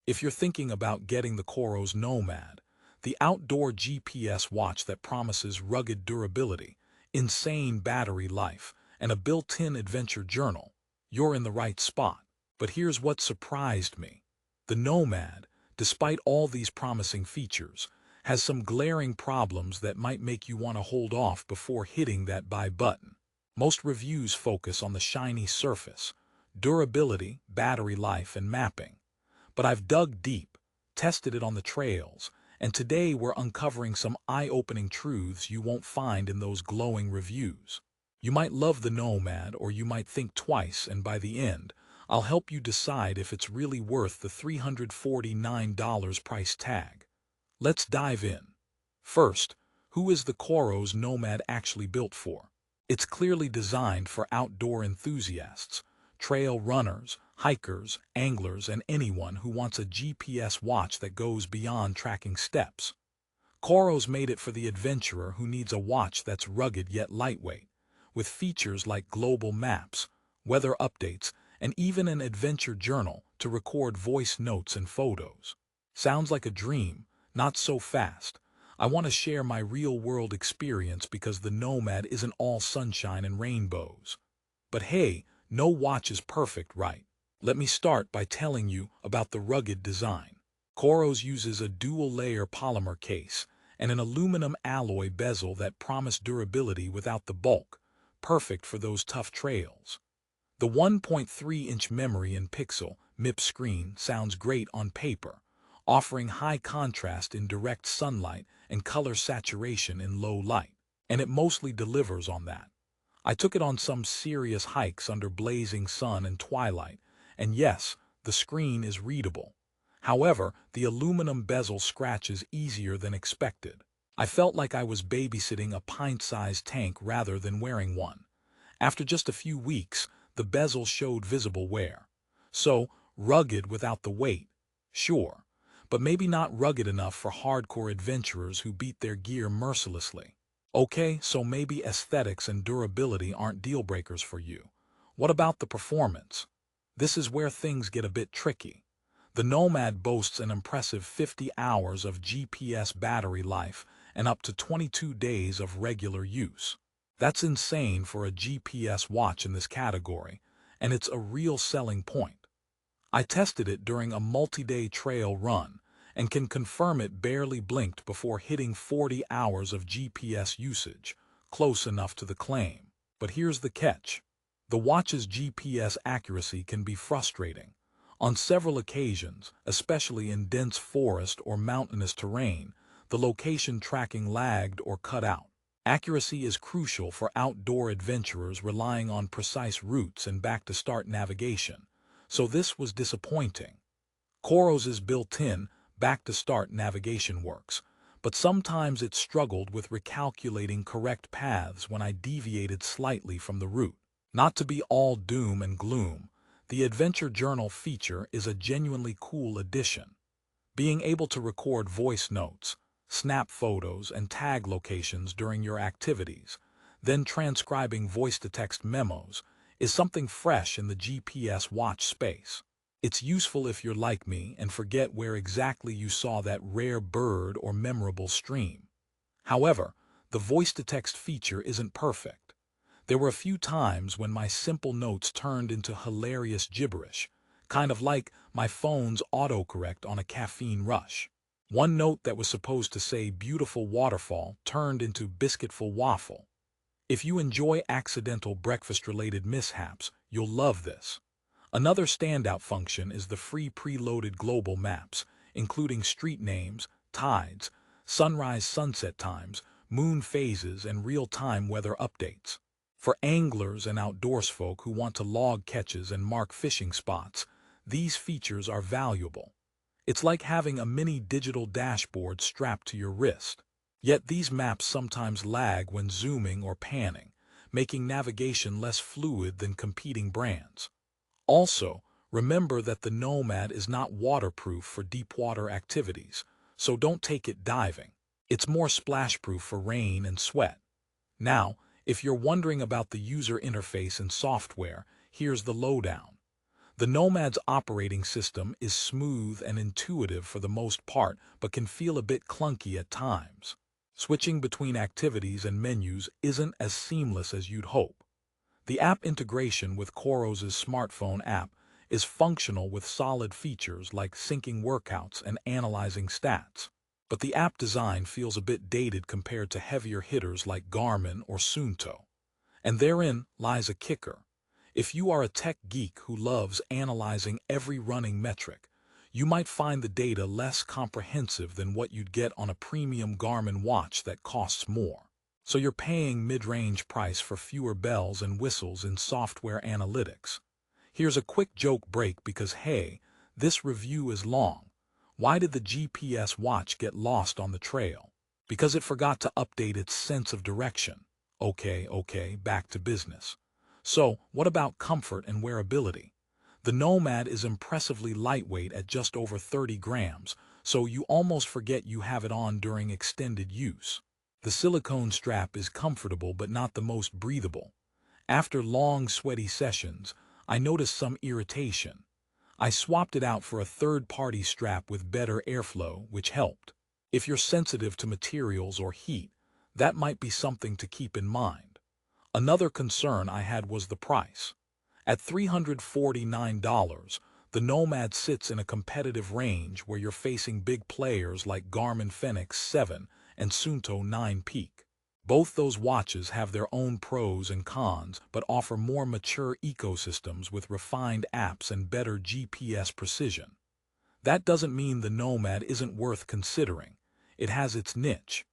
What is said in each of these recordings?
If you're thinking about getting the Coros Nomad, the outdoor GPS watch that promises rugged durability, insane battery life, and a built-in adventure journal, you're in the right spot. But here's what surprised me. The Nomad, despite all these promising features, has some glaring problems that might make you want to hold off before hitting that buy button. Most reviews focus on the shiny surface, durability, battery life, and mapping. But I've dug deep, tested it on the trails, and today we're uncovering some eye-opening truths you won't find in those glowing reviews. You might love the Nomad, or you might think twice, and by the end, I'll help you decide if it's really worth the $349 price tag. Let's dive in. First, who is the Coros Nomad actually built for? It's clearly designed for outdoor enthusiasts, trail runners, hikers, anglers, and anyone who wants a GPS watch that goes beyond tracking steps. Coros made it for the adventurer who needs a watch that's rugged yet lightweight, with features like global maps, weather updates, and even an adventure journal to record voice notes and photos. Sounds like a dream? Not so fast. I want to share my real-world experience because the Nomad isn't all sunshine and rainbows. But hey, no watch is perfect, right? Let me start by telling you about the rugged design. Coros uses a dual-layer polymer case and an aluminum alloy bezel that promise durability without the bulk, perfect for those tough trails. The 1.3-inch memory and pixel MIP screen sounds great on paper, offering high contrast in direct sunlight and color saturation in low light. And it mostly delivers on that. I took it on some serious hikes under blazing sun and twilight, and yes, the screen is readable. However, the aluminum bezel scratches easier than expected. I felt like I was babysitting a pint-sized tank rather than wearing one. After just a few weeks, the bezel showed visible wear. So, rugged without the weight? Sure, but maybe not rugged enough for hardcore adventurers who beat their gear mercilessly. Okay, so maybe aesthetics and durability aren't deal breakers for you. What about the performance? This is where things get a bit tricky. The Nomad boasts an impressive 50 hours of GPS battery life and up to 22 days of regular use. That's insane for a GPS watch in this category, and it's a real selling point. I tested it during a multi-day trail run and can confirm it barely blinked before hitting 40 hours of GPS usage, close enough to the claim. But here's the catch. The watch's GPS accuracy can be frustrating. On several occasions, especially in dense forest or mountainous terrain, the location tracking lagged or cut out. Accuracy is crucial for outdoor adventurers relying on precise routes and back-to-start navigation, so this was disappointing. Coros's built-in back-to-start navigation works, but sometimes it struggled with recalculating correct paths when I deviated slightly from the route. Not to be all doom and gloom, the Adventure Journal feature is a genuinely cool addition. Being able to record voice notes, snap photos, and tag locations during your activities, then transcribing voice-to-text memos, is something fresh in the GPS watch space. It's useful if you're like me and forget where exactly you saw that rare bird or memorable stream. However, the voice-to-text feature isn't perfect. There were a few times when my simple notes turned into hilarious gibberish, kind of like my phone's autocorrect on a caffeine rush. One note that was supposed to say beautiful waterfall turned into biscuitful waffle. If you enjoy accidental breakfast-related mishaps, you'll love this. Another standout function is the free preloaded global maps, including street names, tides, sunrise-sunset times, moon phases, and real-time weather updates. For anglers and outdoors folk who want to log catches and mark fishing spots, these features are valuable. It's like having a mini digital dashboard strapped to your wrist. Yet these maps sometimes lag when zooming or panning, making navigation less fluid than competing brands. Also, remember that the Nomad is not waterproof for deep-water activities, so don't take it diving. It's more splash-proof for rain and sweat. Now, if you're wondering about the user interface and software, here's the lowdown. The Nomad's operating system is smooth and intuitive for the most part, but can feel a bit clunky at times. Switching between activities and menus isn't as seamless as you'd hope. The app integration with Coros's smartphone app is functional with solid features like syncing workouts and analyzing stats. But the app design feels a bit dated compared to heavier hitters like Garmin or Suunto. And therein lies a kicker. If you are a tech geek who loves analyzing every running metric, you might find the data less comprehensive than what you'd get on a premium Garmin watch that costs more. So you're paying mid-range price for fewer bells and whistles in software analytics. Here's a quick joke break because hey, this review is long. Why did the GPS watch get lost on the trail? Because it forgot to update its sense of direction. Okay, back to business. So, what about comfort and wearability? The Nomad is impressively lightweight at just over 30 grams, so you almost forget you have it on during extended use. The silicone strap is comfortable but not the most breathable. After long, sweaty sessions, I noticed some irritation. I swapped it out for a third-party strap with better airflow, which helped. If you're sensitive to materials or heat, that might be something to keep in mind. Another concern I had was the price. At $349, the Nomad sits in a competitive range where you're facing big players like Garmin Fenix 7 and Suunto 9 Peak. Both those watches have their own pros and cons, but offer more mature ecosystems with refined apps and better GPS precision. That doesn't mean the Nomad isn't worth considering. It has its niche.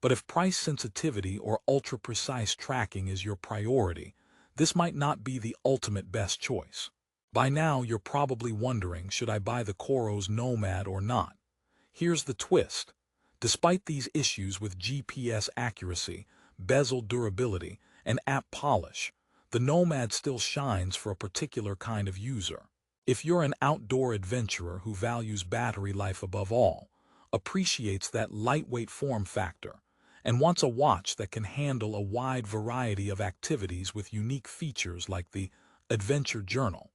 But if price sensitivity or ultra-precise tracking is your priority, this might not be the ultimate best choice. By now, you're probably wondering, should I buy the Coros Nomad or not? Here's the twist. Despite these issues with GPS accuracy, bezel durability, and app polish, the Nomad still shines for a particular kind of user. If you're an outdoor adventurer who values battery life above all, appreciates that lightweight form factor, and wants a watch that can handle a wide variety of activities with unique features like the Adventure Journal,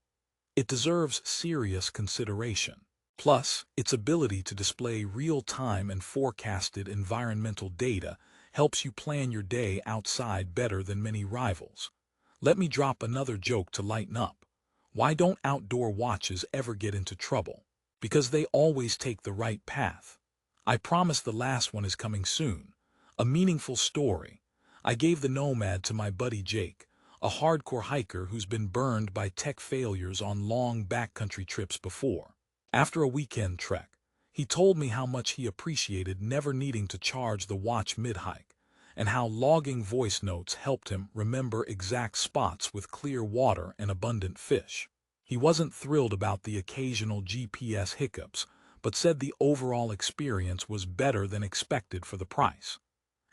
it deserves serious consideration. Plus, its ability to display real-time and forecasted environmental data helps you plan your day outside better than many rivals. Let me drop another joke to lighten up. Why don't outdoor watches ever get into trouble? Because they always take the right path. I promise the last one is coming soon. A meaningful story. I gave the Nomad to my buddy Jake, a hardcore hiker who's been burned by tech failures on long backcountry trips before. After a weekend trek, he told me how much he appreciated never needing to charge the watch mid-hike, and how logging voice notes helped him remember exact spots with clear water and abundant fish. He wasn't thrilled about the occasional GPS hiccups, but said the overall experience was better than expected for the price.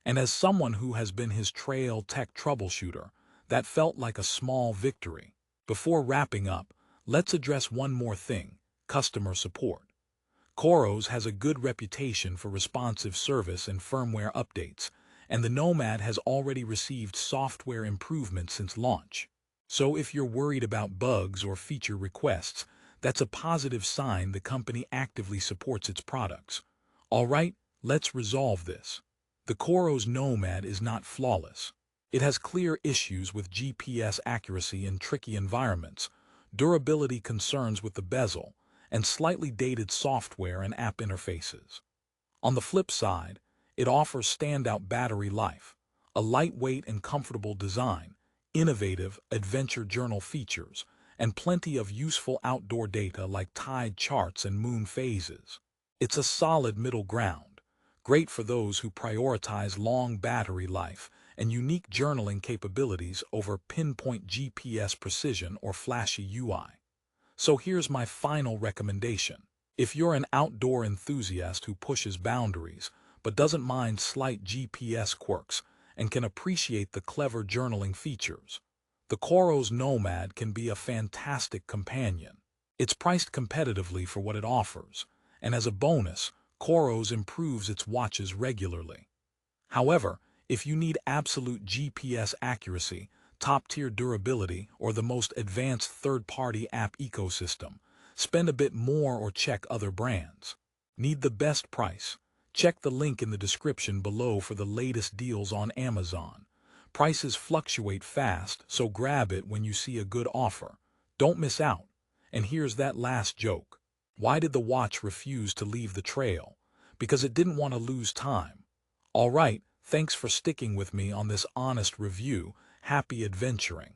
And as someone who has been his trail tech troubleshooter, that felt like a small victory. Before wrapping up, let's address one more thing: customer support. Coros has a good reputation for responsive service and firmware updates, and the Nomad has already received software improvements since launch. So if you're worried about bugs or feature requests, that's a positive sign the company actively supports its products. All right, let's resolve this. The Coros Nomad is not flawless. It has clear issues with GPS accuracy in tricky environments, durability concerns with the bezel, and slightly dated software and app interfaces. On the flip side, it offers standout battery life, a lightweight and comfortable design, innovative Adventure Journal features, and plenty of useful outdoor data like tide charts and moon phases. It's a solid middle ground. Great for those who prioritize long battery life and unique journaling capabilities over pinpoint GPS precision or flashy UI. So here's my final recommendation. If you're an outdoor enthusiast who pushes boundaries, but doesn't mind slight GPS quirks and can appreciate the clever journaling features, the Coros Nomad can be a fantastic companion. It's priced competitively for what it offers, and as a bonus, Coros improves its watches regularly. However, if you need absolute GPS accuracy, top-tier durability, or the most advanced third-party app ecosystem? Spend a bit more or check other brands. Need the best price? Check the link in the description below for the latest deals on Amazon. Prices fluctuate fast, so grab it when you see a good offer. Don't miss out. And here's that last joke. Why did the watch refuse to leave the trail? Because it didn't want to lose time. All right, thanks for sticking with me on this honest review. Happy adventuring.